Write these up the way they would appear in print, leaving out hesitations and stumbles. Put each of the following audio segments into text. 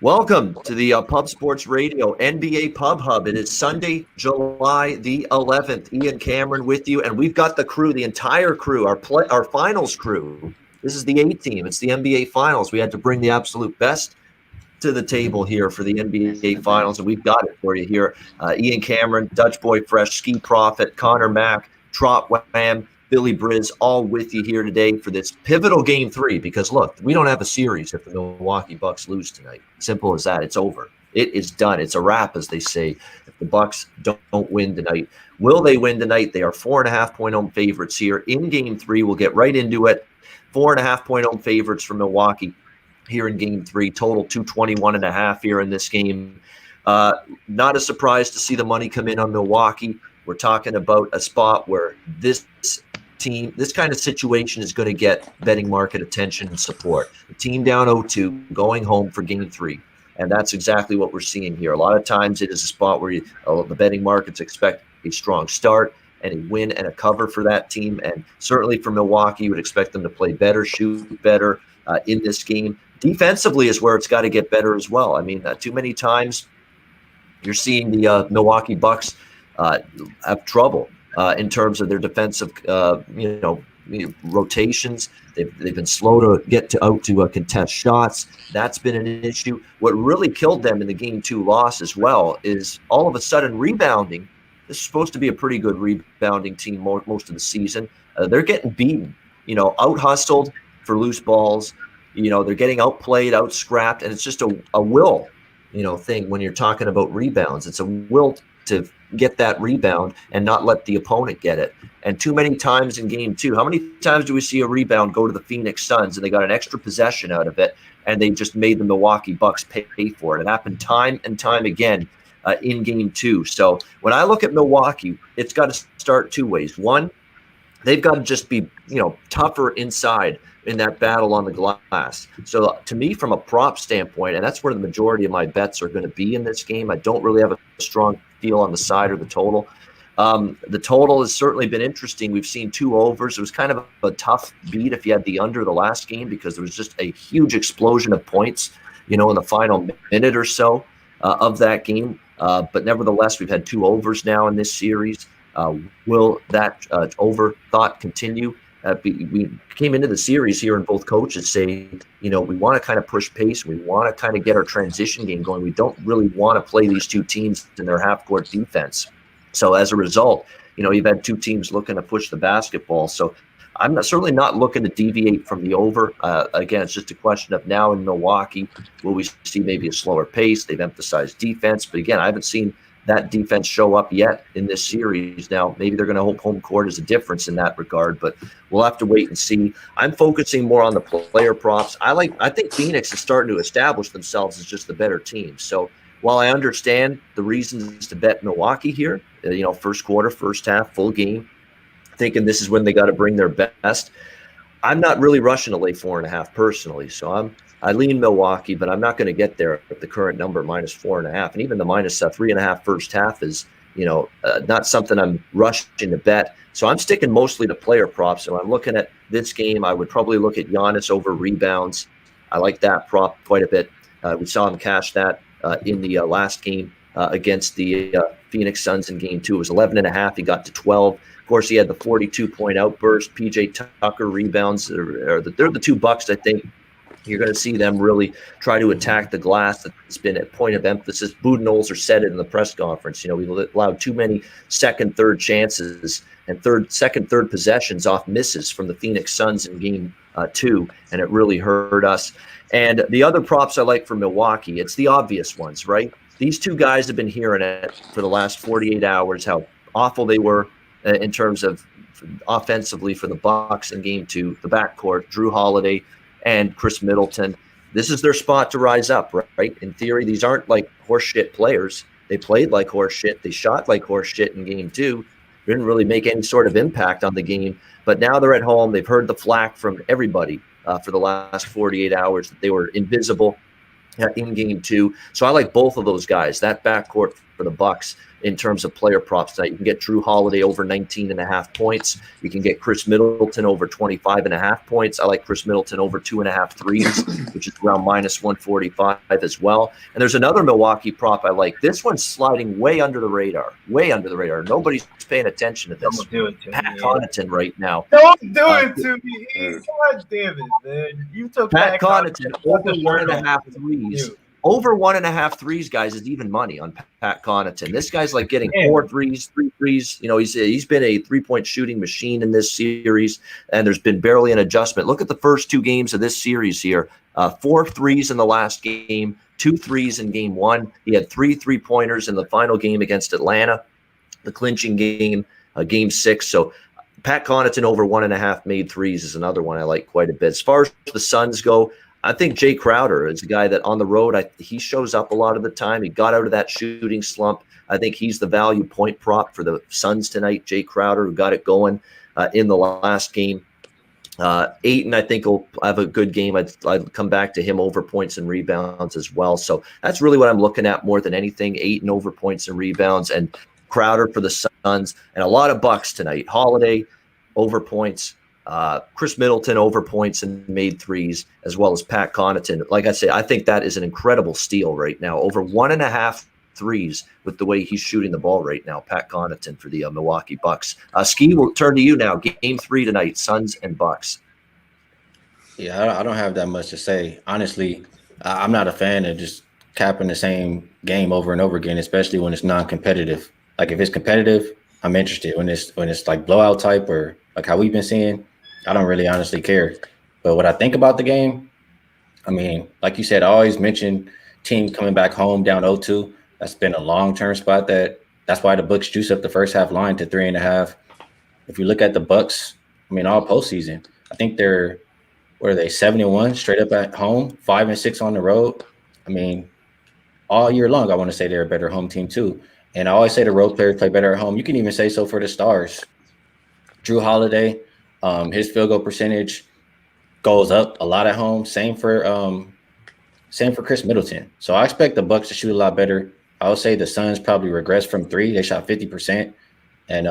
Welcome to the Pub Sports Radio NBA Pub Hub. It is Sunday, July the 11th. Ian Cameron with you, and we've got the crew, the entire crew, our finals crew. This is the A team. It's the NBA Finals. We had to bring the absolute best to the table here for the NBA Finals, and we've got it for you here. Ian Cameron, Dutch Boy Fresh, Skee Profit, Conor Mac, TROT Wham, Billy Briz, all with you here today for this pivotal Game 3. Because, look, we don't have a series if the Milwaukee Bucks lose tonight. Simple as that. It's over. It is done. It's a wrap, as they say, if the Bucks don't win tonight. Will they win tonight? They are 4.5-point home favorites here in Game 3. We'll get right into it. 4.5-point home favorites for Milwaukee here in Game 3. Total 221.5 here in this game. Not a surprise to see the money come in on Milwaukee. We're talking about a spot where this team, this kind of situation is going to get betting market attention and support. The team down 0-2 going home for Game 3. And that's exactly what we're seeing here. A lot of times it is a spot where the betting markets expect a strong start and a win and a cover for that team. And certainly for Milwaukee, you would expect them to play better, shoot better in this game. Defensively is where it's got to get better as well. I mean, too many times you're seeing the Milwaukee Bucks have trouble in terms of their defensive, rotations. They've been slow to get out to contest shots. That's been an issue. What really killed them in the Game 2 loss as well is all of a sudden rebounding. This is supposed to be a pretty good rebounding team most of the season. They're getting beaten, out hustled for loose balls. They're getting outplayed, outscrapped, and it's just a will, thing when you're talking about rebounds. It's a will to get that rebound and not let the opponent get it. And too many times in Game 2, how many times do we see a rebound go to the Phoenix Suns and they got an extra possession out of it and they just made the Milwaukee Bucks pay for it? It happened time and time again in Game 2. So when I look at Milwaukee, it's got to start two ways. One, they've got to just be, tougher inside in that battle on the glass. So to me, from a prop standpoint, and that's where the majority of my bets are going to be in this game, I don't really have a strong feel on the side or the total. The total has certainly been interesting. We've seen two overs. It was kind of a tough beat if you had the under the last game because there was just a huge explosion of points, in the final minute or so of that game. But nevertheless, we've had two overs now in this series. Will that over thought continue? We came into the series here and both coaches say, we want to kind of push pace. We want to kind of get our transition game going. We don't really want to play these two teams in their half-court defense. So as a result, you've had two teams looking to push the basketball. So I'm certainly not looking to deviate from the over. Again, it's just a question of now in Milwaukee, will we see maybe a slower pace? They've emphasized defense. But again, I haven't seen that defense show up yet in this series. Now, maybe they're going to hope home court is a difference in that regard, but we'll have to wait and see. I'm focusing more on the player props. I think Phoenix is starting to establish themselves as just the better team. So while I understand the reasons to bet Milwaukee here, first quarter, first half, full game, thinking this is when they got to bring their best, I'm not really rushing to lay 4.5 personally. So I lean Milwaukee, but I'm not going to get there at the current number, -4.5. And even the -3.5 first half is, not something I'm rushing to bet. So I'm sticking mostly to player props. So I'm looking at this game. I would probably look at Giannis over rebounds. I like that prop quite a bit. We saw him cash that in the last game against the Phoenix Suns in Game 2. It was 11.5. He got to 12. Of course, he had the 42-point outburst. PJ Tucker rebounds. They're the two Bucks, I think. You're going to see them really try to attack the glass. That's been a point of emphasis. Budenholzer said it in the press conference. We allowed too many second, third chances and second, third possessions off misses from the Phoenix Suns in Game 2, and it really hurt us. And the other props I like for Milwaukee, it's the obvious ones, right? These two guys have been hearing it for the last 48 hours, how awful they were in terms of offensively for the Bucks in Game 2, the backcourt, Drew Holiday and Chris Middleton. This is their spot to rise up, right? In theory, these aren't like horseshit players. They played like horseshit. They shot like horseshit in Game 2. Didn't really make any sort of impact on the game. But now they're at home. They've heard the flack from everybody for the last 48 hours that they were invisible in Game 2. So I like both of those guys, that backcourt for the Bucks in terms of player props tonight. You can get Drew Holiday over 19.5 points. You can get Chris Middleton over 25.5 points. I like Chris Middleton over 2.5 threes, which is around minus 145 as well. And there's another Milwaukee prop I like. This one's sliding way under the radar. Nobody's paying attention to this. Pat Connaughton right now. Don't do it to me. God damn it, man. You took Pat Connaughton over 1.5 threes. Over 1.5 threes, guys, is even money on Pat Connaughton. This guy's like getting 4 threes, 3 threes. You know, he's been a 3-point shooting machine in this series, and there's been barely an adjustment. Look at the first 2 games of this series here. 4 threes in the last game, 2 threes in game 1. He had 3 3-pointers in the final game against Atlanta, the clinching game, game 6. So Pat Connaughton over 1.5 made threes is another one I like quite a bit. As far as the Suns go, I think Jay Crowder is a guy that on the road, he shows up a lot of the time. He got out of that shooting slump. I think he's the value point prop for the Suns tonight. Jay Crowder, who got it going in the last game. Ayton, I think, will have a good game. I'd come back to him over points and rebounds as well. So that's really what I'm looking at more than anything. Ayton over points and rebounds, and Crowder for the Suns, and a lot of Bucks tonight. Holiday over points. Chris Middleton over points and made threes, as well as Pat Connaughton. Like I say, I think that is an incredible steal right now. Over 1.5 threes with the way he's shooting the ball right now. Pat Connaughton for the Milwaukee Bucks. Skee, we'll turn to you now. Game 3 tonight, Suns and Bucks. Yeah, I don't have that much to say. Honestly, I'm not a fan of just capping the same game over and over again, especially when it's non-competitive. Like if it's competitive, I'm interested. When it's like blowout type or like how we've been seeing, I don't really honestly care. But what I think about the game, I mean, like you said, I always mention team coming back home down 0-2. That's been a long-term spot. That's why the Bucks juice up the first half line to 3.5. If you look at the Bucks, I mean, all postseason, I think they're 7-1 straight up at home, 5-6 on the road. I mean, all year long, I want to say they're a better home team too. And I always say the road players play better at home. You can even say so for the Stars. Drew Holiday, his field goal percentage goes up a lot at home. Same for Chris Middleton. So I expect the Bucks to shoot a lot better. I would say the Suns probably regress from 3. They shot 50%. And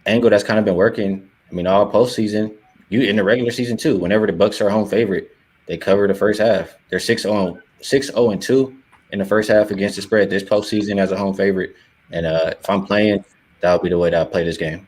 angle that's kind of been working. I mean, all postseason, in the regular season too. Whenever the Bucks are home favorite, they cover the first half. They're 6-0-2 in the first half against the spread this postseason as a home favorite. And if I'm playing, that would be the way that I play this game.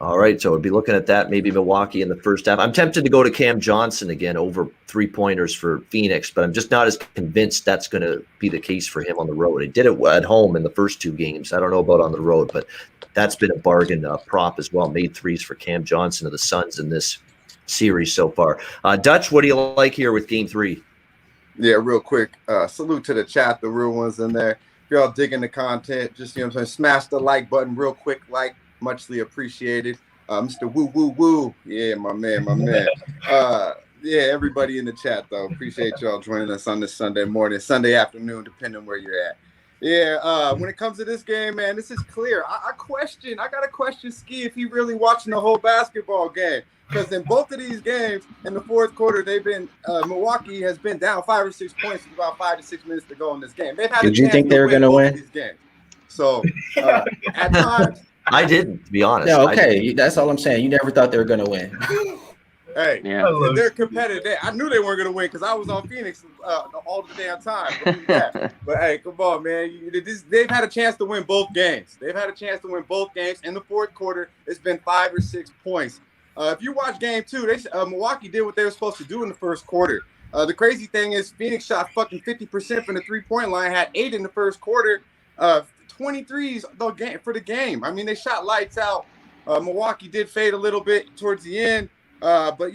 All right, so we'll be looking at that, maybe Milwaukee in the first half. I'm tempted to go to Cam Johnson again over 3-pointers for Phoenix, but I'm just not as convinced that's going to be the case for him on the road. He did it at home in the first 2 games. I don't know about on the road, but that's been a bargain prop as well. Made threes for Cam Johnson of the Suns in this series so far. Dutch, what do you like here with Game 3? Yeah, real quick. Salute to the chat, the real ones in there. If y'all digging the content, just, smash the like button real quick. Muchly appreciated. Mr. Woo Woo Woo. Yeah, my man. Yeah, everybody in the chat, though. Appreciate y'all joining us on this Sunday morning, Sunday afternoon, depending on where you're at. Yeah, when it comes to this game, man, this is clear. I got to question Skee if he really watching the whole basketball game. Because in both of these games, in the fourth quarter, Milwaukee has been down 5 or 6 points with about 5 to 6 minutes to go in this game. Did you think they were going to win? These games. So at times, I didn't, to be honest. Yeah, okay. That's all I'm saying. You never thought they were going to win. Hey, they're competitive. I knew they weren't going to win because I was on Phoenix all the damn time. But hey, come on, man. They've had a chance to win both games. They've had a chance to win both games. In the fourth quarter, it's been 5 or 6 points. If you watch Game 2, Milwaukee did what they were supposed to do in the first quarter. The crazy thing is Phoenix shot fucking 50% from the 3-point line, had 8 in the first quarter. 23s for the game. I mean, they shot lights out. Milwaukee did fade a little bit towards the end. But,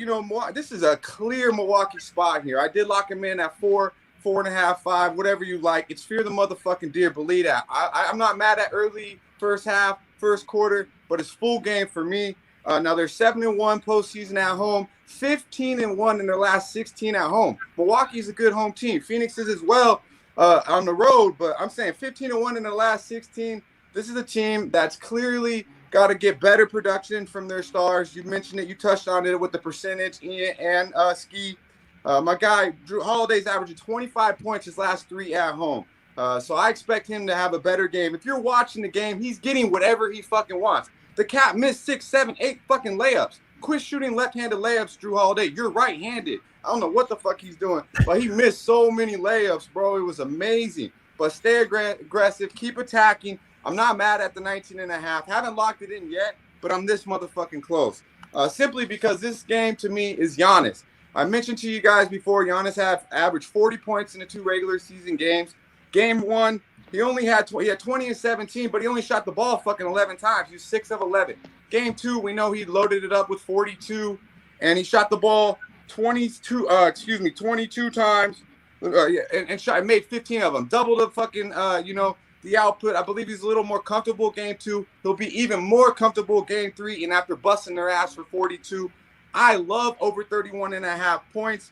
this is a clear Milwaukee spot here. I did lock him in at 4, 4.5, 5, whatever you like. It's fear the motherfucking deer. Believe that. I'm not mad at early first half, first quarter, but it's full game for me. Now they're 7-1 postseason at home, 15-1 in their last 16 at home. Milwaukee's a good home team. Phoenix is as well. On the road, but I'm saying 15-1 in the last 16. This is a team that's clearly got to get better production from their stars. You mentioned it, you touched on it with the percentage, Ian and Skee. My guy, Drew Holiday's averaging 25 points his last 3 at home. So I expect him to have a better game. If you're watching the game, he's getting whatever he fucking wants. The cat missed 6, 7, 8 fucking layups. Quit shooting left-handed layups, Drew Holiday. You're right-handed. I don't know what the fuck he's doing, but he missed so many layups, bro. It was amazing. But stay aggressive. Keep attacking. I'm not mad at the 19.5. Haven't locked it in yet, but I'm this motherfucking close. Simply because this game to me is Giannis. I mentioned to you guys before, Giannis had averaged 40 points in the 2 regular season games. Game 1, he had 20 and 17, but he only shot the ball fucking 11 times. He was 6 of 11. Game 2, we know he loaded it up with 42, and he shot the ball 22 times, and made 15 of them. Double the fucking, the output. I believe he's a little more comfortable game 2. He'll be even more comfortable game 3, and after busting their ass for 42. I love over 31.5 points.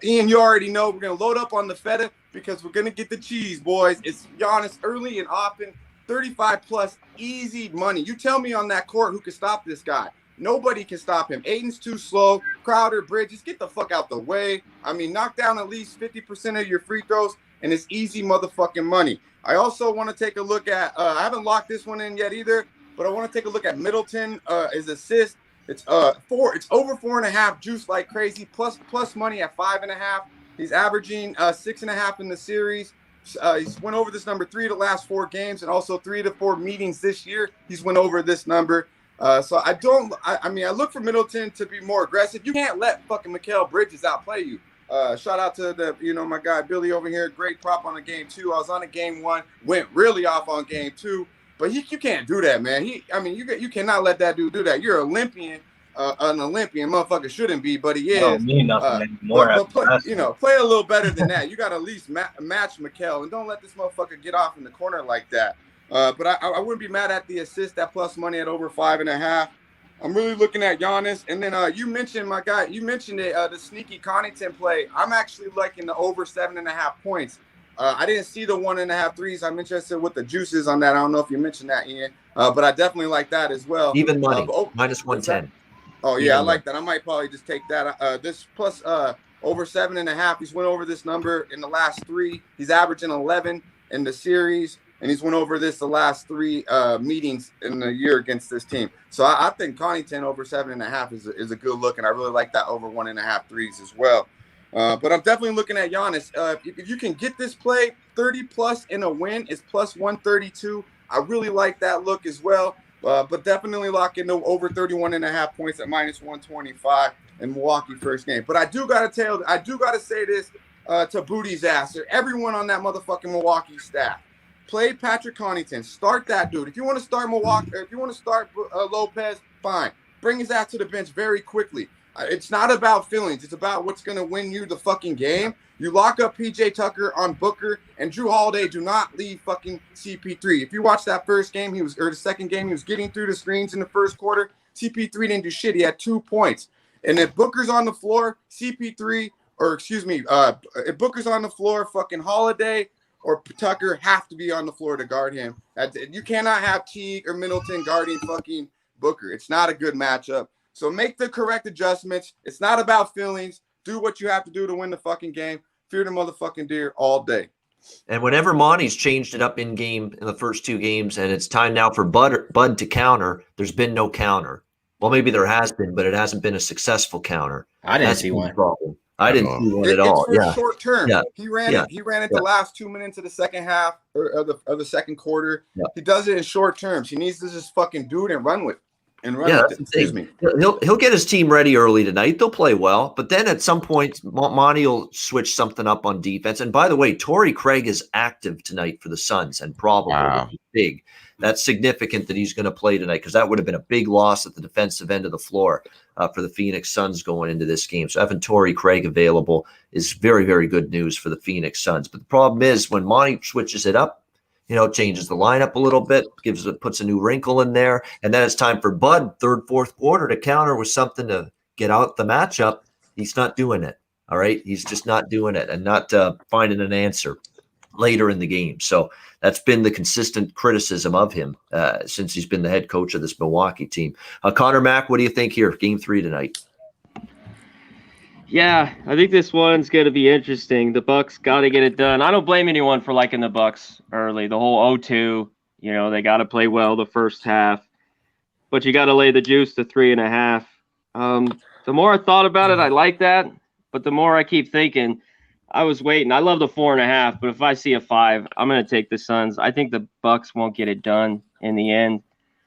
Ian, you already know we're going to load up on the feta because we're going to get the cheese, boys. It's Giannis early and often, 35-plus, easy money. You tell me on that court who can stop this guy. Nobody can stop him. Aiden's too slow. Crowder, Briz, just get the fuck out the way. I mean, knock down at least 50% of your free throws, and it's easy motherfucking money. I also want to take a look at, I haven't locked this one in yet either, but I want to take a look at Middleton, his assist. It's it's over 4.5, juice like crazy, plus money at 5.5. He's averaging 6.5 in the series. He's went over this number 3 of the last 4 games, and also 3 to 4 meetings this year. He's went over this number. So I look for Middleton to be more aggressive. You can't let fucking Mikal Bridges outplay you. Shout out to my guy Billy over here. Great prop on the game 2. I was on the game 1, went really off on game 2. But you can't do that, man. You cannot let that dude do that. You're an Olympian, motherfucker shouldn't be, but he is. Don't mean nothing anymore. Play a little better than that. You got to at least match Mikal, and don't let this motherfucker get off in the corner like that. But I wouldn't be mad at the assist, that plus money at over 5.5. I'm really looking at Giannis, and then you mentioned the sneaky Connaughton play. I'm actually liking the over 7.5 points. I didn't see the 1.5 threes. I'm interested with the juices on that. I don't know if you mentioned that, Ian, but I definitely like that as well. Even money, minus 110. Oh, yeah, I like that. I might probably just take that. This plus over 7.5. He's went over this number in the last 3. He's averaging 11 in the series, and he's went over this the last 3 meetings in the year against this team. So I think Connaughton over 7.5 is a good look, and I really like that over 1.5 threes as well. But I'm definitely looking at Giannis. If you can get this play 30-plus in a win, it's plus 132. I really like that look as well. But definitely lock in over 31.5 points at minus 125 in Milwaukee first game. But I do gotta say this to Booty's ass. Everyone on that motherfucking Milwaukee staff. Play Patrick Connaughton. Start that dude. If you want to start Milwaukee, if you want to start Lopez, fine. Bring his ass to the bench very quickly. It's not about feelings. It's about what's going to win you the fucking game. You lock up PJ Tucker on Booker, and Drew Holiday do not leave fucking CP3. If you watch that first game, the second game, he was getting through the screens in the first quarter. CP3 didn't do shit. He had 2 points. And if Booker's on the floor, if Booker's on the floor, fucking Holiday or Tucker have to be on the floor to guard him. You cannot have Teague or Middleton guarding fucking Booker. It's not a good matchup. So make the correct adjustments. It's not about feelings. Do what you have to do to win the fucking game. Fear the motherfucking deer all day. And whenever Monty's changed it up in the first 2 games, and it's time now for Bud to counter, there's been no counter. Well, maybe there has been, but it hasn't been a successful counter. I didn't see one. Problem. I didn't see one at all. It's for short term. Yeah. He ran it the last 2 minutes of the second half of the second quarter. Yeah. He does it in short terms. He needs to just fucking do it and run with it. Excuse me. He'll get his team ready early tonight. They'll play well, but then at some point, Monty will switch something up on defense. And by the way, Torrey Craig is active tonight for the Suns, and probably big. That's significant that he's going to play tonight, because that would have been a big loss at the defensive end of the floor for the Phoenix Suns going into this game. So having Torrey Craig available is very, very good news for the Phoenix Suns. But the problem is when Monty switches it up, changes the lineup a little bit, puts a new wrinkle in there, and then it's time for Bud, third, fourth quarter, to counter with something to get out the matchup. He's not doing it. All right, he's just not doing it, and not finding an answer later in the game. So that's been the consistent criticism of him since he's been the head coach of this Milwaukee team. Conor Mac, what do you think here? Game 3 tonight. Yeah, I think this one's going to be interesting. The Bucks got to get it done. I don't blame anyone for liking the Bucks early. The whole 0-2, they got to play well the first half, but you got to lay the juice to 3.5. The more I thought about it, I like that, but the more I keep thinking, I was waiting. I love the 4.5, but if I see a 5, I'm going to take the Suns. I think the Bucks won't get it done in the end.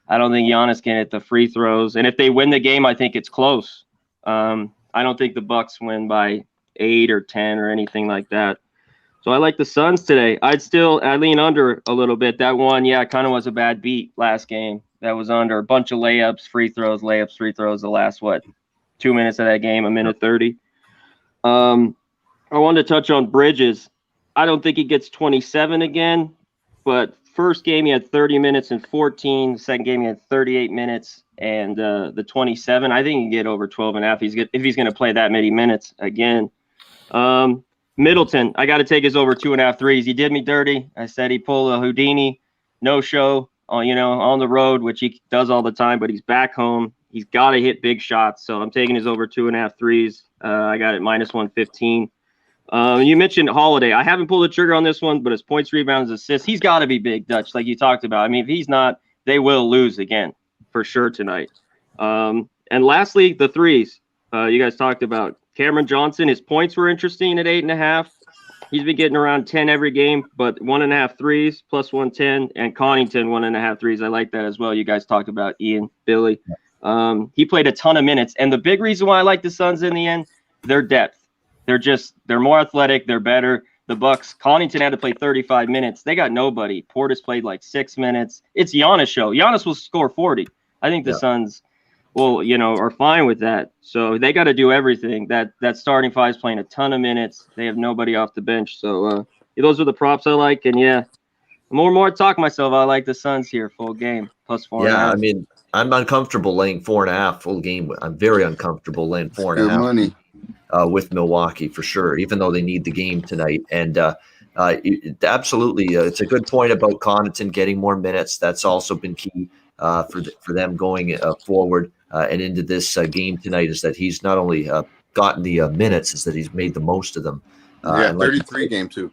I don't think Giannis can hit the free throws, and if they win the game, I think it's close. I don't think the Bucks win by 8 or 10 or anything like that. So I like the Suns today. I lean under a little bit. That one, kind of was a bad beat last game. That was under a bunch of layups, free throws, free throws. The last 2 minutes of that game, 1:30. I wanted to touch on Bridges. I don't think he gets 27 again, but first game he had 30 minutes and 14. Second game he had 38 minutes and the 27. I think he can get over 12.5 if he's going to play that many minutes again. Middleton, I got to take his over 2.5 threes. He did me dirty. I said he pulled a Houdini no-show on the road, which he does all the time, but he's back home. He's got to hit big shots, so I'm taking his over 2.5 threes. I got it -115. You mentioned Holiday. I haven't pulled the trigger on this one, but his points, rebounds, assists, he's got to be big, Dutch, like you talked about. I mean, if he's not, they will lose again for sure tonight. And lastly, the threes. You guys talked about Cameron Johnson. His points were interesting at 8.5. He's been getting around 10 every game, but 1.5 threes plus 110, and Connaughton 1.5 threes. I like that as well. You guys talked about Ian, Billy. He played a ton of minutes, and the big reason why I like the Suns in the end, their depth. They're more athletic. They're better. The Bucks, Connaughton had to play 35 minutes. They got nobody. Portis played like 6 minutes. It's Giannis' show. Giannis will score 40. I think the Suns are fine with that. So they got to do everything. That starting five is playing a ton of minutes. They have nobody off the bench. So those are the props I like. And the more and more I talk myself, I like the Suns here full game +4.5. Yeah, I mean, I'm uncomfortable laying 4.5 full game. I'm very uncomfortable laying 4.5. Good money. With Milwaukee for sure, even though they need the game tonight. And absolutely, it's a good point about Connaughton getting more minutes. That's also been key for them going forward and into this game tonight, is that he's not only gotten the minutes, is that he's made the most of them. 33 game too.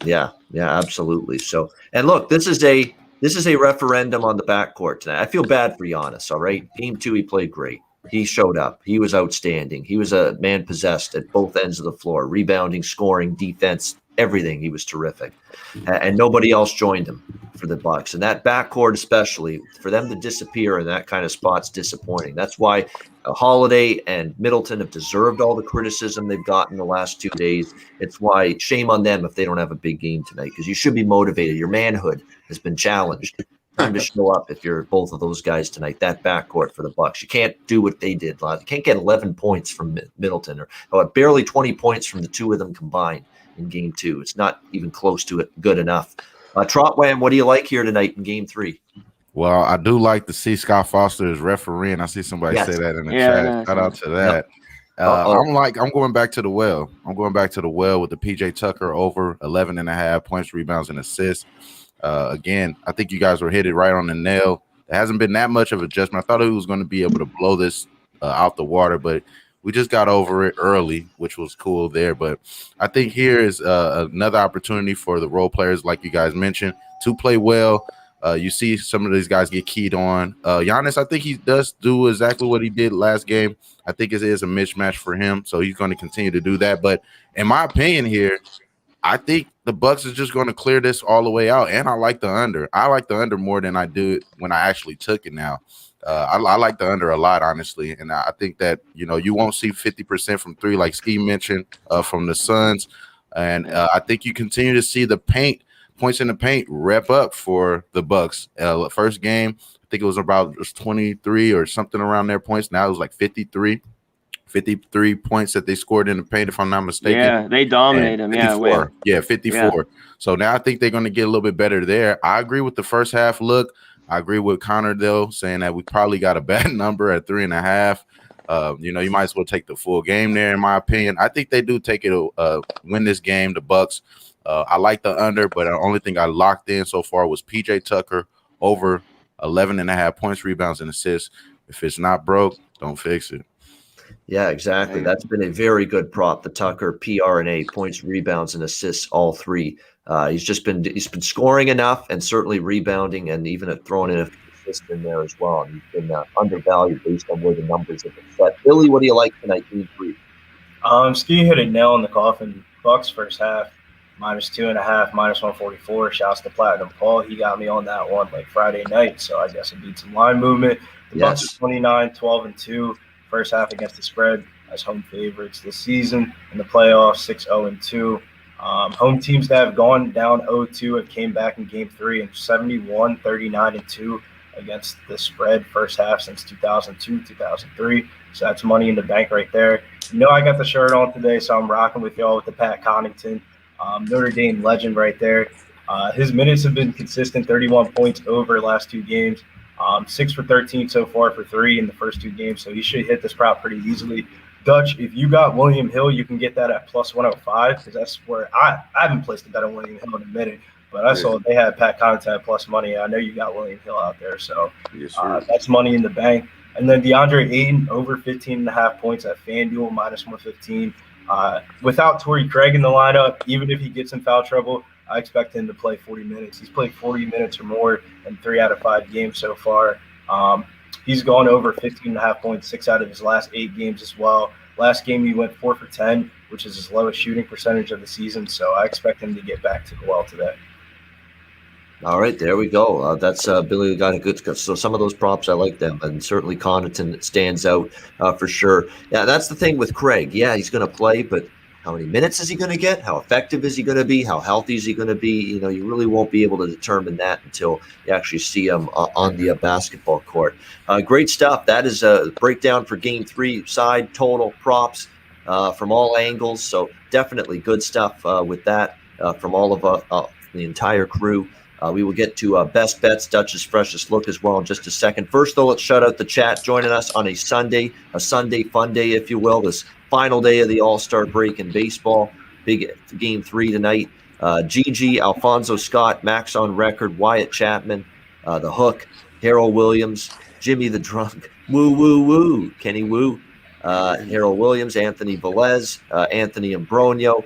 Yeah, absolutely. So, and look, this is a referendum on the backcourt tonight. I feel bad for Giannis. All right, game 2 he played great. He showed up. He was outstanding. He was a man possessed at both ends of the floor, rebounding, scoring, defense, everything. He was terrific. And nobody else joined him for the Bucks. And that backcourt especially, for them to disappear in that kind of spot's disappointing. That's why Holiday and Middleton have deserved all the criticism they've gotten the last 2 days. It's why shame on them if they don't have a big game tonight, because you should be motivated. Your manhood has been challenged. Time to show up if you're both of those guys tonight. That backcourt for the Bucks, you can't do what they did. You can't get 11 points from Middleton or barely 20 points from the two of them combined in game 2. It's not even close to it good enough. Trotwam, what do you like here tonight in game 3? Well, I do like to see Scott Foster as referee, and I see somebody say that in the chat. Shout out to that. I'm going back to the well. I'm going back to the well with the PJ Tucker over 11.5 points, rebounds, and assists. Again, I think you guys were hit it right on the nail. There hasn't been that much of adjustment. I thought he was going to be able to blow this out the water, but we just got over it early, which was cool there. But I think here is another opportunity for the role players, like you guys mentioned, to play well. You see some of these guys get keyed on. Giannis, I think he does do exactly what he did last game. I think it is a mismatch for him, so he's going to continue to do that. But in my opinion here, I think the Bucks is just going to clear this all the way out, and I like the under. I like the under more than I do when I actually took it now. I like the under a lot, honestly, and I think that, you won't see 50% from 3 like Skee mentioned from the Suns, and I think you continue to see the points in the paint rep up for the Bucks. First game, I think it was about 23 or something around their points. Now it was like 53 points that they scored in the paint, if I'm not mistaken. Yeah, they dominated them. 54. 54. Yeah. So now I think they're going to get a little bit better there. I agree with the first half look. I agree with Connor, though, saying that we probably got a bad number at 3.5. You might as well take the full game there, in my opinion. I think they do take it, win this game, the Bucks. I like the under, but the only thing I locked in so far was PJ Tucker over 11.5 points, rebounds, and assists. If it's not broke, don't fix it. Yeah, exactly. That's been a very good prop. The Tucker PRNA, points, rebounds, and assists, all three. He's been scoring enough and certainly rebounding, and even throwing in a few assists in there as well. And he's been undervalued based on where the numbers have been set. Billy, what do you like tonight? Game 3. Skee hit a nail in the coffin. Bucks first half, -2.5, -144. Shouts to Platinum Paul. He got me on that one like Friday night, so I guess it beat some line movement. The Bucks are 29, 12-2. First half against the spread as home favorites this season. In the playoffs, 6-0-2. Home teams that have gone down 0-2 have came back in game 3 and 71, 39-2 against the spread first half since 2002, 2003. So that's money in the bank right there. I got the shirt on today, so I'm rocking with y'all with the Pat Connaughton, Notre Dame legend right there. His minutes have been consistent, 31 points over last 2 games. 6 for 13 so far for 3 in the first 2 games, so he should hit this prop pretty easily. Dutch, if you got William Hill, you can get that at +105, because that's where I haven't placed a bet on William Hill in a minute, but I saw they had Pat Connaughton at plus money. I know you got William Hill out there, so that's money in the bank. And then DeAndre Ayton over 15.5 points at FanDuel, -115. Without Torrey Craig in the lineup, even if he gets in foul trouble, I expect him to play 40 minutes. He's played 40 minutes or more in 3 out of 5 games so far. He's gone over 15.5 points 6 out of his last 8 games as well. Last game he went 4 for 10, which is his lowest shooting percentage of the season. So I expect him to get back to the well today. All right, there we go. That's Billy got a good. So some of those props, I like them, and certainly Connaughton stands out for sure. Yeah, that's the thing with Craig. Yeah, he's going to play, but how many minutes is he going to get? How effective is he going to be? How healthy is he going to be? You really won't be able to determine that until you actually see him on the basketball court. Great stuff. That is a breakdown for Game 3 side total props from all angles. So definitely good stuff with that from all of the entire crew. We will get to best bets, Dutch's freshest look as well in just a second. First, though, let's shout out the chat joining us on a Sunday fun day, if you will. This final day of the All-Star break in baseball. Big Game 3 tonight. Gigi, Alfonso Scott, Max on Record, Wyatt Chapman, The Hook, Harold Williams, Jimmy the Drunk, Woo Woo Woo, Kenny Woo, Harold Williams, Anthony Velez, Anthony Ambronio,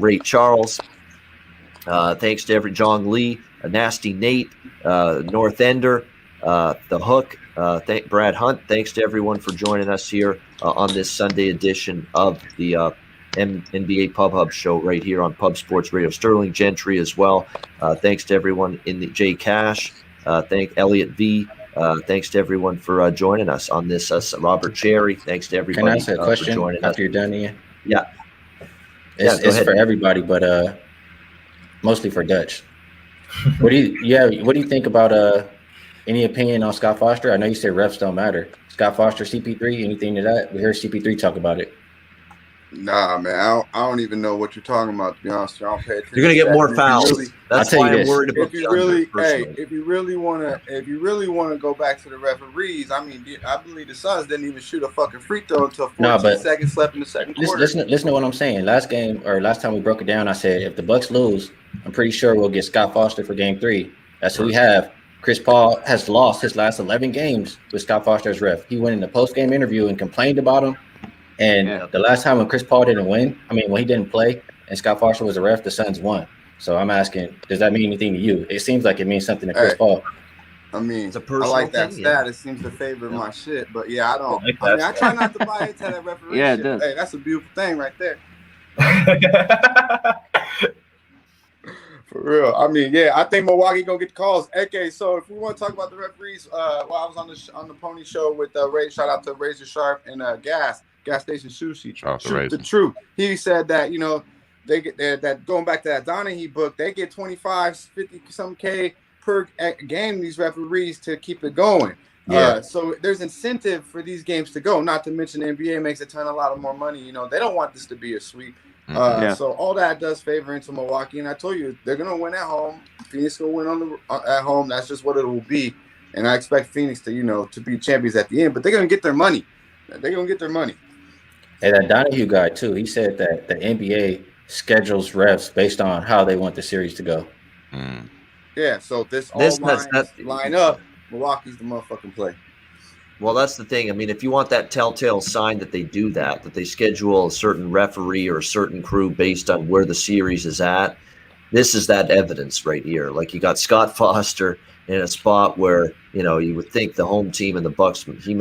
Ray Charles. Thanks to John Lee, Nasty Nate, North Ender, The Hook, Brad Hunt. Thanks to everyone for joining us here on this Sunday edition of the NBA Pub Hub show right here on Pub Sports Radio. Sterling Gentry as well. Thanks to everyone in the J Cash. Thank Elliot V. Thanks to everyone for joining us on this. Robert Cherry. Thanks to everybody. Can I ask a question for joining after us. you're done, Ian? Yeah. It's for everybody, but mostly for Dutch. What do you think about any opinion on Scott Foster? I know you said refs don't matter. Scott Foster, CP3, anything to that? We heard CP3 talk about it. Nah, man, I don't even know what you're talking about, to be honest. I don't pay attention. You're gonna get more fouls. That's why I'm worried about. If you really wanna go back to the referees, I mean, I believe the Suns didn't even shoot a fucking free throw until 14 seconds left in the second quarter. Listen to what I'm saying. Last time we broke it down, I said if the Bucks lose, I'm pretty sure we'll get Scott Foster for Game 3. That's who we have. Chris Paul has lost his last 11 games with Scott Foster as ref. He went in the post-game interview and complained about him. And the last time when Chris Paul didn't win, when he didn't play and Scott Foster was a ref, the Suns won. So I'm asking, does that mean anything to you? It seems like it means something to Chris Paul. I mean, I like that stat. It seems to favor my shit. But yeah, I don't. I try not to buy into that referee shit. It does. Hey, that's a beautiful thing right there. For real. I mean, yeah, I think Milwaukee gonna get the calls. Okay, so if we want to talk about the referees, while I was on the Pony Show with Ray, shout out to Razor Sharp and Gas Station Sushi. Shoot the truth. He said that they get that going back to that Donahue book, they get 25, 50 some K per game, these referees, to keep it going. Yeah. So there's incentive for these games to go. Not to mention the NBA makes a lot of more money. They don't want this to be a sweep. So all that does favor into Milwaukee, and I told you they're gonna win at home. Phoenix will win at home. That's just what it will be, and I expect Phoenix to to be champions at the end. But they're gonna get their money. They're gonna get their money. And that Donahue guy too. He said that the NBA schedules refs based on how they want the series to go. Yeah. So this line up. Milwaukee's the motherfucking play. Well, that's the thing. I mean, if you want that telltale sign that they do that they schedule a certain referee or a certain crew based on where the series is at, this is that evidence right here. Like, you got Scott Foster in a spot where, you would think the home team and the Bucks, he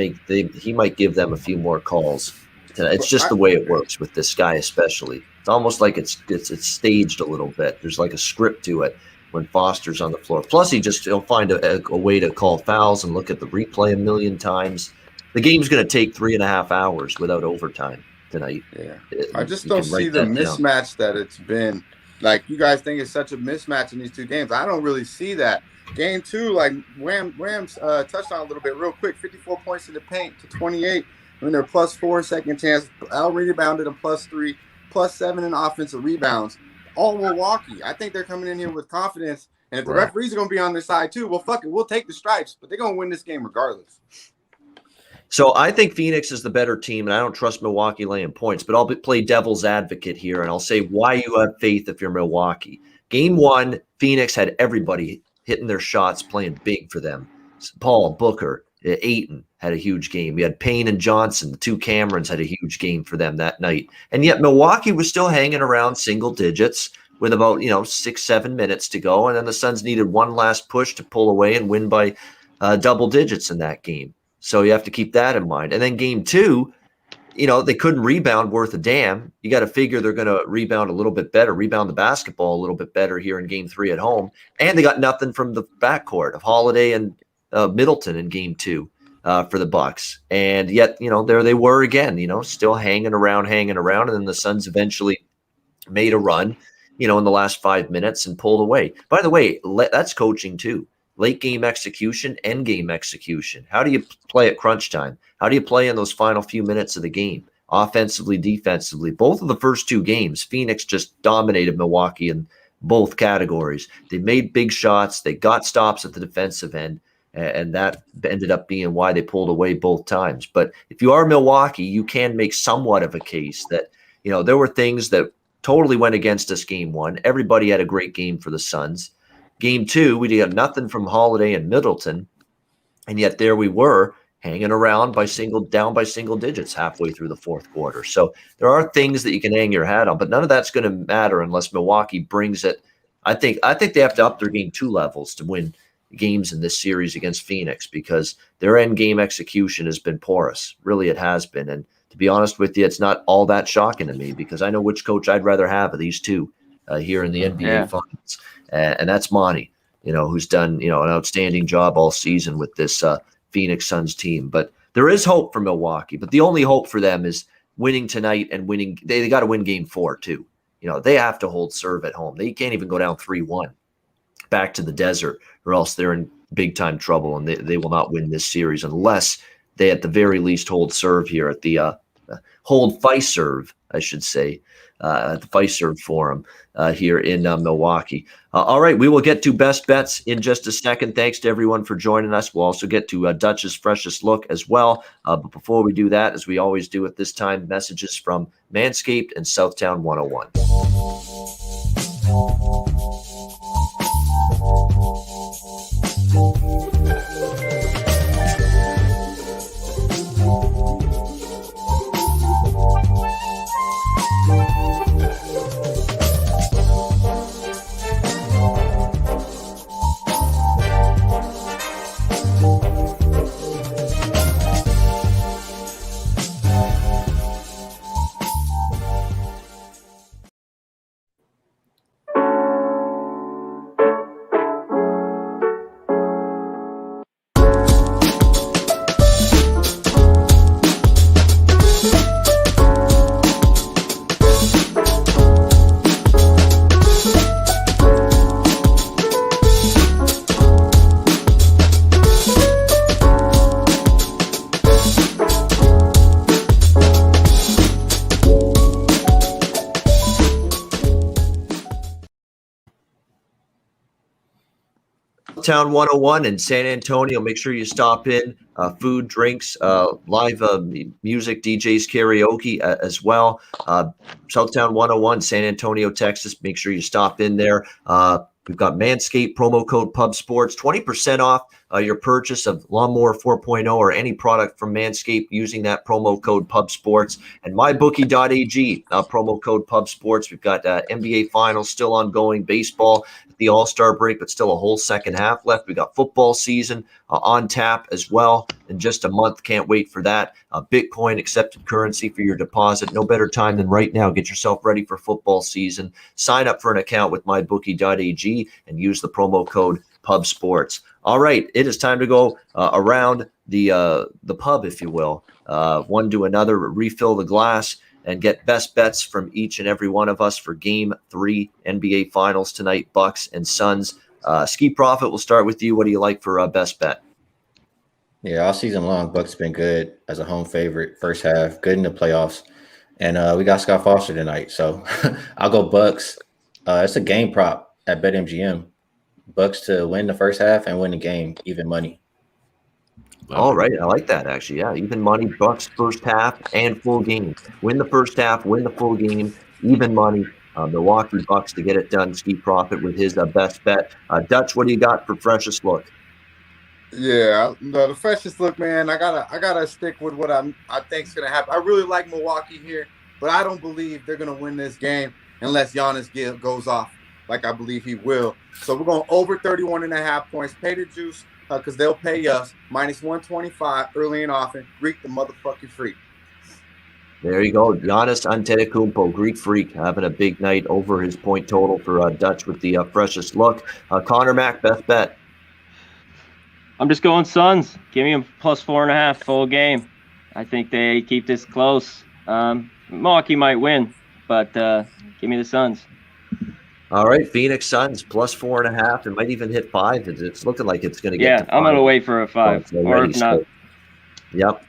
might give them a few more calls. It's just the way it works with this guy, especially. It's almost like it's staged a little bit. There's like a script to it when Foster's on the floor. Plus, he'll find a way to call fouls and look at the replay a million times. The game's going to take 3.5 hours without overtime tonight. Yeah, I just don't see the mismatch that it's been. Like, you guys think it's such a mismatch in these two games. I don't really see that. Game 2, like Rams touched on a little bit real quick. 54 points in the paint to 28. When they're +4 second chance, out rebounded and +3, +7 in offensive rebounds. All Milwaukee. I think they're coming in here with confidence. And if the referees are going to be on their side too, well, fuck it, we'll take the stripes. But they're going to win this game regardless. So I think Phoenix is the better team, and I don't trust Milwaukee laying points. But I'll play devil's advocate here, and I'll say why you have faith if you're Milwaukee. Game 1, Phoenix had everybody hitting their shots, playing big for them. Paul, Booker, Ayton had a huge game. We had Payne and Johnson, the two Camerons, had a huge game for them that night. And yet Milwaukee was still hanging around single digits with about 6-7 minutes to go. And then the Suns needed one last push to pull away and win by double digits in that game. So you have to keep that in mind. And then game 2, they couldn't rebound worth a damn. You got to figure they're going to rebound a little bit better, rebound the basketball a little bit better here in game 3 at home. And they got nothing from the backcourt of Holiday and Middleton in game 2 for the Bucks. And yet, there they were again, still hanging around. And then the Suns eventually made a run, in the last 5 minutes and pulled away. By the way, that's coaching too. Late game execution, end game execution. How do you play at crunch time? How do you play in those final few minutes of the game? Offensively, defensively. Both of the first 2 games, Phoenix just dominated Milwaukee in both categories. They made big shots. They got stops at the defensive end. And that ended up being why they pulled away both times. But if you are Milwaukee, you can make somewhat of a case that, there were things that totally went against us game 1. Everybody had a great game for the Suns. Game 2, we got nothing from Holiday and Middleton, and yet there we were hanging around down by single digits halfway through the fourth quarter. So there are things that you can hang your hat on, but none of that's going to matter unless Milwaukee brings it. I think they have to up their game 2 levels to win games in this series against Phoenix, because their end game execution has been porous. Really, it has been. And to be honest with you, it's not all that shocking to me, because I know which coach I'd rather have of these two here in the NBA Finals. And that's Monty, who's done, an outstanding job all season with this Phoenix Suns team. But there is hope for Milwaukee. But the only hope for them is winning tonight and winning. They got to win game 4 too. They have to hold serve at home. They can't even go down 3-1 back to the desert, or else they're in big time trouble, and they will not win this series unless they at the very least hold serve here at the hold Fiserv, I should say, at the Fiserv Forum here in Milwaukee. All right, we will get to best bets in just a second. Thanks to everyone for joining us. We'll also get to Dutch's freshest look as well. But before we do that, as we always do at this time, messages from Manscaped and Southtown 101. Town 101 in San Antonio. Make sure you stop in. Food, drinks, live music, DJs, karaoke as well. Southtown 101, San Antonio, Texas. Make sure you stop in there. We've got Manscaped promo code PubSports, 20% off your purchase of Lawnmower 4.0 or any product from Manscaped using that promo code PubSports. And mybookie.ag, promo code PubSports. We've got NBA Finals still ongoing, baseball, the All-Star break, but still a whole second half left. We got football season on tap as well in just a month. Can't wait for that. Bitcoin accepted currency for your deposit. No better time than right now. Get yourself ready for football season. Sign up for an account with mybookie.ag and use the promo code PubSports. All right, it is time to go around the pub, if you will, one to another, refill the glass, and get best bets from each and every one of us for Game 3 NBA Finals tonight, Bucks and Suns. Skee Profit, we'll start with you. What do you like for best bet? Yeah, all season long, Bucks been good as a home favorite. First half, good in the playoffs, and we got Scott Foster tonight, so I'll go Bucks. It's a game prop at BetMGM. Bucks to win the first half and win the game, even money. All right, I like that actually. Yeah, even money, Bucks first half and full game. Win the first half, win the full game, even money. Milwaukee Bucks to get it done. Skee Profit with his best bet. Dutch, what do you got for freshest look? Yeah, the freshest look, man. I gotta stick with what I think's gonna happen. I really like Milwaukee here, but I don't believe they're gonna win this game unless Giannis goes off like I believe he will. So we're going over 31.5 points. Pay the juice because they'll pay us minus 125 early and often. Greek the motherfucking freak. There you go. Giannis Antetokounmpo, Greek freak, having a big night over his point total for Dutch with the freshest look. Conor Mac, best bet. I'm just going Suns. Give me a plus 4.5 full game. I think they keep this close. Milwaukee might win, but give me the Suns. All right, Phoenix Suns plus 4.5. It might even hit 5. It's looking like it's going to get to 5. I'm going to wait for a 5. Or if not. Yep.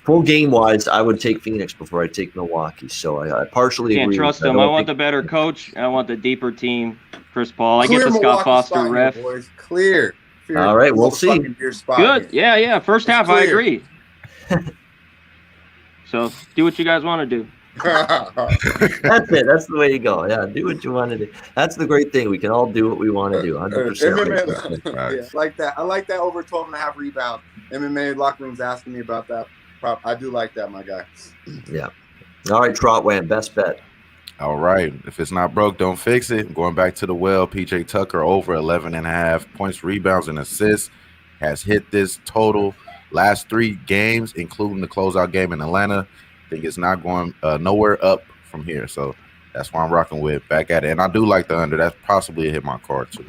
Full game wise, I would take Phoenix before I take Milwaukee. So I partially can't agree. Can't trust them. I want the better coach. I want the deeper team. Chris Paul. I get the Scott Foster ref. Here, boys. Clear. All right, we'll see. Good. Yeah. First half, I agree. So do what you guys want to do. That's it. That's the way you go. Yeah, do what you want to do. That's the great thing. We can all do what we want to do. 100%. Yeah, like that. I like that over 12.5 rebound. MMA locker room's asking me about that. I do like that, my guy. Yeah. All right, Trot Wham, best bet. All right. If it's not broke, don't fix it. I'm going back to the well. PJ Tucker over 11.5 points, rebounds, and assists. Has hit this total last 3 games, including the closeout game in Atlanta. I think it's not going nowhere up from here. So that's why I'm rocking with back at it. And I do like the under. That's possibly a hit my card too.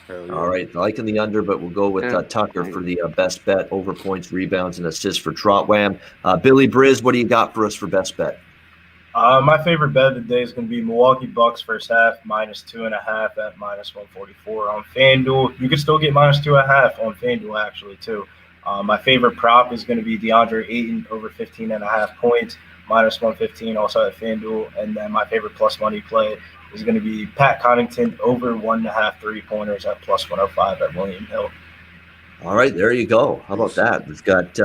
Yeah. All right. Liking the under, but we'll go with Tucker for the best bet over points, rebounds, and assists for Trot Wham. Billy Briz, what do you got for us for best bet? My favorite bet of the day is going to be Milwaukee Bucks first half, minus 2.5 at minus 144 on FanDuel. You can still get minus 2.5 on FanDuel, actually, too. My favorite prop is going to be DeAndre Ayton over 15.5 points, minus 115 also at FanDuel. And then my favorite plus money play is going to be Pat Connaughton over 1.5 3-pointers at plus 105 at William Hill. All right, there you go. How about that? We've got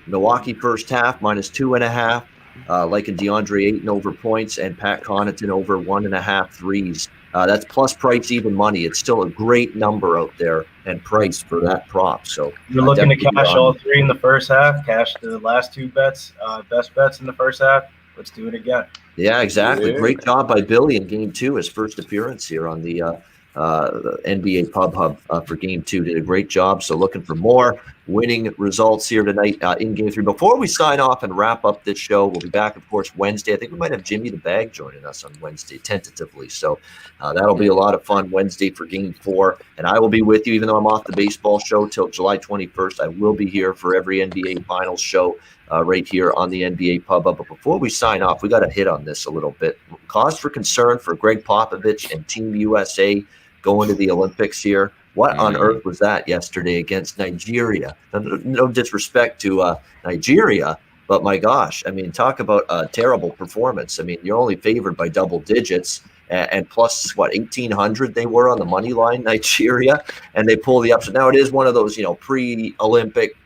Milwaukee first half, minus 2.5. Like a DeAndre Ayton over points and Pat Connaughton over 1.5 threes. That's plus price, even money. It's still a great number out there and price for that prop. So you're looking to cash all 3 in the first half, cash the last 2 bets, best bets in the first half. Let's do it again. Yeah, exactly. Yeah. Great job by Billy in game 2, his first appearance here on the NBA Pub Hub for game 2. Did a great job. So looking for more winning results here tonight in game 3. Before we sign off and wrap up this show, we'll be back, of course, Wednesday. I think we might have Jimmy the Bag joining us on Wednesday, tentatively. So that'll be a lot of fun Wednesday for game 4. And I will be with you, even though I'm off the baseball show till July 21st. I will be here for every NBA Finals show right here on the NBA Pub Hub. But before we sign off, we got to hit on this a little bit. Cause for concern for Greg Popovich and Team USA going to the Olympics here. What on earth was that yesterday against Nigeria? No disrespect to Nigeria, but my gosh, I mean, talk about a terrible performance. I mean, you're only favored by double digits, and plus, 1,800 they were on the money line, Nigeria, and they pull the upset. Now, it is one of those, pre-Olympic,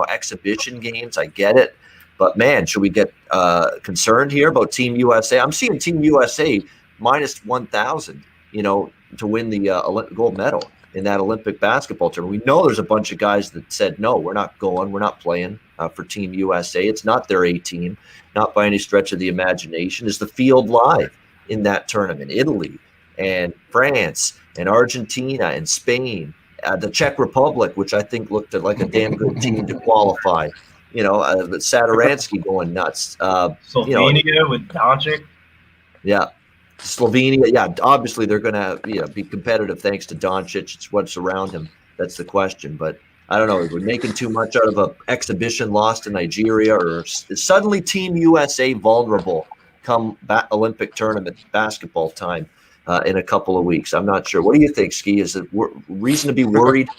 exhibition games. I get it. But, man, should we get concerned here about Team USA? I'm seeing Team USA minus 1,000. to win the gold medal in that Olympic basketball tournament. We know there's a bunch of guys that said, no, we're not going. We're not playing for Team USA. It's not their A team, not by any stretch of the imagination. Is the field live in that tournament? Italy and France and Argentina and Spain, the Czech Republic, which I think looked like a damn good team to qualify. Sadaransky going nuts. Slovenia with Doncic. Yeah. Slovenia, yeah, obviously they're going to be competitive thanks to Doncic. It's what's around him. That's the question. But I don't know. We're making too much out of an exhibition loss to Nigeria, or is suddenly Team USA vulnerable come Olympic tournament basketball time in a couple of weeks? I'm not sure. What do you think, Skee? Is it reason to be worried?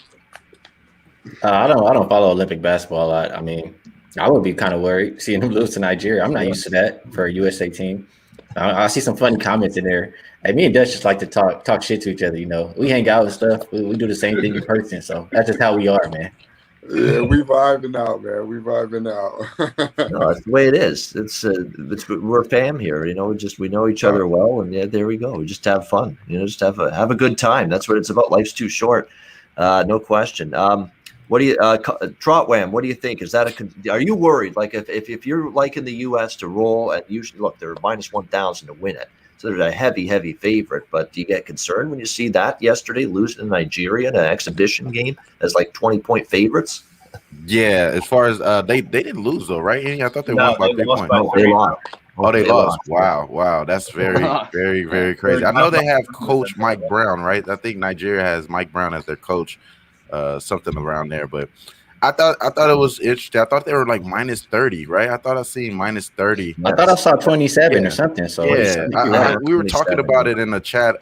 I don't follow Olympic basketball a lot. I mean, I would be kind of worried seeing them lose to Nigeria. I'm not used to that for a USA team. I see some funny comments in there. And me and Dutch just like to talk shit to each other. We hang out and stuff. We do the same thing in person. So that's just how we are, man. Yeah, we vibing out, man. We vibing out. No, that's the way it is. We're fam here. We know each other well, and yeah, there we go. We just have fun. Just have a good time. That's what it's about. Life's too short. No question. What do you, Trotwam? What do you think? Are you worried? Like if you're liking the U.S. to roll, and usually look, they're minus 1,000 to win it, so they're a heavy favorite. But do you get concerned when you see that yesterday losing to Nigeria in an exhibition game as like 20-point favorites? Yeah, as far as they didn't lose though, right? I thought they won by 3 points. No, they lost. Oh, they lost. Wow, that's very, very, very crazy. I know they have Coach Mike Brown, right? I think Nigeria has Mike Brown as their coach. Something around there, but I thought it was interesting. I thought they were like minus 30, right? I thought I seen minus 30. I thought I saw 27 or something. So we were talking about it in the chat.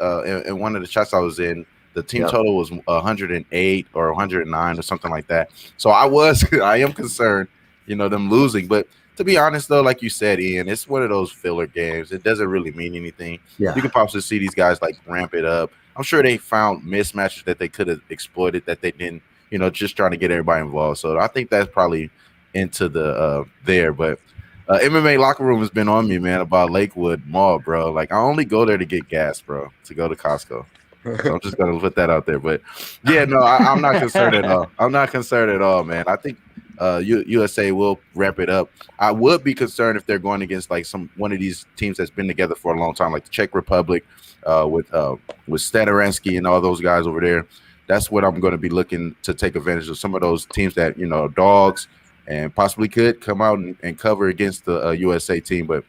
In one of the chats I was in, the team total was 108 or 109 or something like that. So I am concerned, them losing. But to be honest, though, like you said, Ian, it's one of those filler games. It doesn't really mean anything. Yeah. You can possibly see these guys like ramp it up. I'm sure they found mismatches that they could have exploited that they didn't, just trying to get everybody involved. So I think that's probably into the there. But MMA locker room has been on me, man, about Lakewood Mall, bro. Like, I only go there to get gas, bro, to go to Costco. So I'm just going to put that out there. But, yeah, no, I'm not concerned at all. I'm not concerned at all, man. I think USA will wrap it up. I would be concerned if they're going against, like, one of these teams that's been together for a long time, like the Czech Republic, with Stadaransky and all those guys over there. That's what I'm going to be looking to take advantage of. Some of those teams that, dogs and possibly could come out and cover against the USA team. But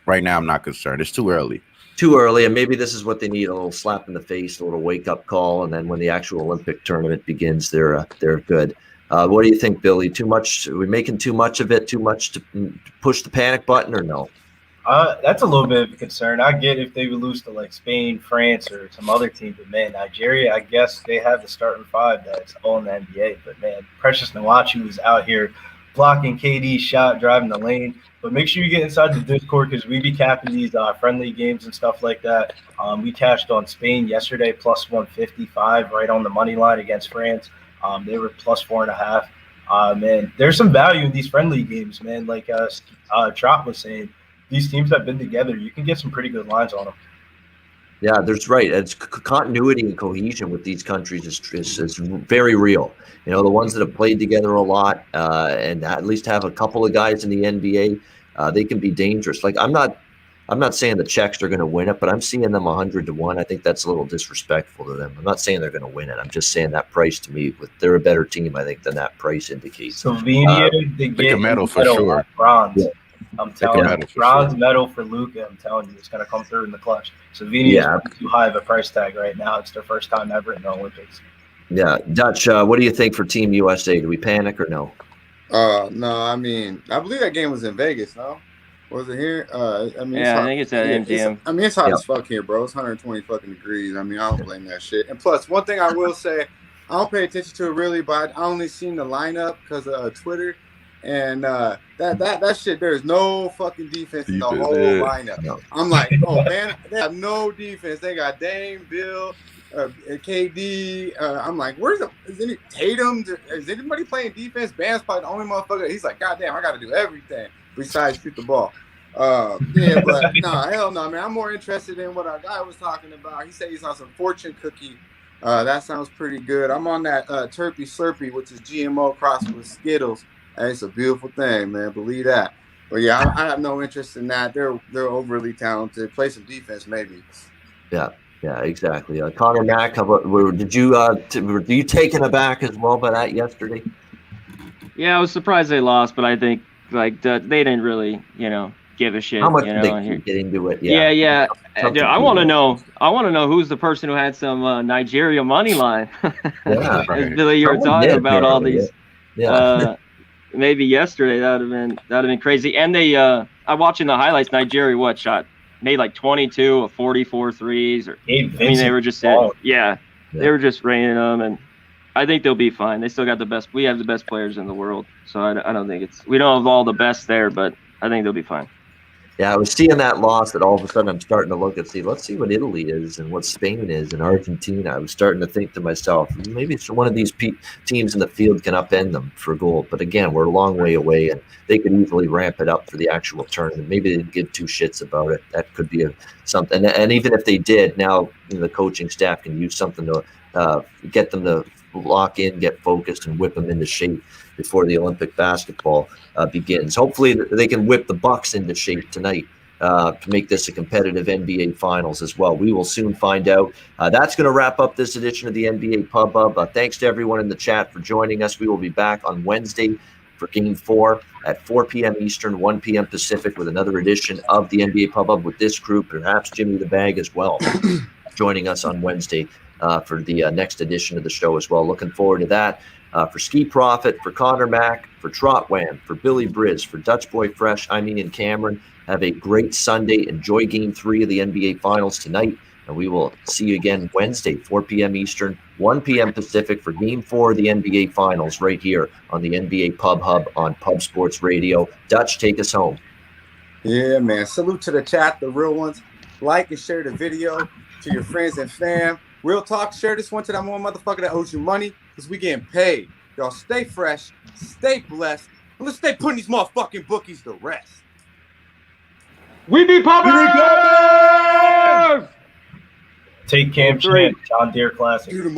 right now I'm not concerned. It's too early. And maybe this is what they need, a little slap in the face, a little wake-up call, and then when the actual Olympic tournament begins, they're good. What do you think, Billy? Too much? Are we making too much of it? Too much to push the panic button, or no? That's a little bit of a concern. I get if they would lose to like Spain, France, or some other team, but man, Nigeria, I guess they have the starting five that's all in the NBA. But man, Precious Nwachu was out here blocking KD's shot, driving the lane. But make sure you get inside the Discord because we be capping these friendly games and stuff like that. We cashed on Spain yesterday, plus 155, right on the money line against France. They were plus 4.5. Man, there's some value in these friendly games, man. Like Trot was saying, these teams have been together. You can get some pretty good lines on them. Yeah, that's right. It's continuity and cohesion with these countries is very real. The ones that have played together a lot and at least have a couple of guys in the NBA, they can be dangerous. Like I'm not saying the Czechs are going to win it, but I'm seeing them 100-1. I think that's a little disrespectful to them. I'm not saying they're going to win it. I'm just saying that price to me, they're a better team, I think, than that price indicates. Slovenia, they get a medal for sure. Bronze. Yeah. I'm telling you, bronze medal for Luka. I'm telling you, it's going to come through in the clutch. Slovenia is too high of a price tag right now. It's their first time ever in the Olympics. Yeah, Dutch. What do you think for Team USA? Do we panic or no? No. I mean, I believe that game was in Vegas. No, was it here? I think it's at MGM. It's hot as fuck here, bro. It's 120 fucking degrees. I mean, I don't blame that shit. And plus, one thing I will say, I don't pay attention to it really, but I only seen the lineup because of Twitter. And that shit, there's no fucking defense in the whole lineup. No. I'm like, oh man, they have no defense. They got Dame, Bill, KD. I'm like, is any Tatum? Is anybody playing defense? Bam's probably the only motherfucker. He's like, goddamn, I got to do everything besides shoot the ball. Yeah, but no, hell no, man. I'm more interested in what our guy was talking about. He said he's on some fortune cookie. That sounds pretty good. I'm on that Turpy Slurpee, which is GMO crossed with Skittles. Hey, it's a beautiful thing, man. Believe that. But yeah, I have no interest in that. They're overly talented. Play some defense, maybe. Yeah, exactly. Conor Mac, did you were you taken aback as well by that yesterday? Yeah, I was surprised they lost, but I think they didn't really, give a shit. How much did they get into it? Yeah. I want to know who's the person who had some Nigeria money line. Yeah, Billy, you were talking about all these. Yeah. Maybe yesterday that would have been crazy. And they, I'm watching the highlights. Nigeria made like 22 of 44 threes. They were just they were just raining them, and I think they'll be fine. They still got the best. We have the best players in the world, so I don't think we don't have all the best there, but I think they'll be fine. Yeah, I was seeing that loss that all of a sudden I'm starting to look and let's see what Italy is and what Spain is and Argentina. I was starting to think to myself, maybe one of these teams in the field can upend them for gold. But again, we're a long way away, and they could easily ramp it up for the actual tournament. Maybe they didn't give two shits about it. That could be something. And even if they did, now the coaching staff can use something to get them to lock in, get focused, and whip them into shape before the Olympic basketball begins. Hopefully they can whip the Bucks into shape tonight to make this a competitive NBA Finals as well. We will soon find out. That's going to wrap up this edition of the NBA Pub Hub. Thanks to everyone in the chat for joining us. We will be back on Wednesday for Game 4 at 4 p.m. Eastern, 1 p.m. Pacific with another edition of the NBA Pub Hub with this group, perhaps Jimmy the Bag as well, joining us on Wednesday for the next edition of the show as well. Looking forward to that. For Skee Profit, for Conor Mac, for Trot Wham, for Billy Briz, for Dutch Boy Fresh, and Cameron, have a great Sunday. Enjoy Game 3 of the NBA Finals tonight, and we will see you again Wednesday, 4 p.m. Eastern, 1 p.m. Pacific for Game 4 of the NBA Finals right here on the NBA Pub Hub on Pub Sports Radio. Dutch, take us home. Yeah, man. Salute to the chat, the real ones. Like and share the video to your friends and fam. Real talk, share this one to that one motherfucker that owes you money, because we getting paid. Y'all stay fresh, stay blessed, and let's stay putting these motherfucking bookies to rest. We be popping! Take Cam Chan, John Deere Classic.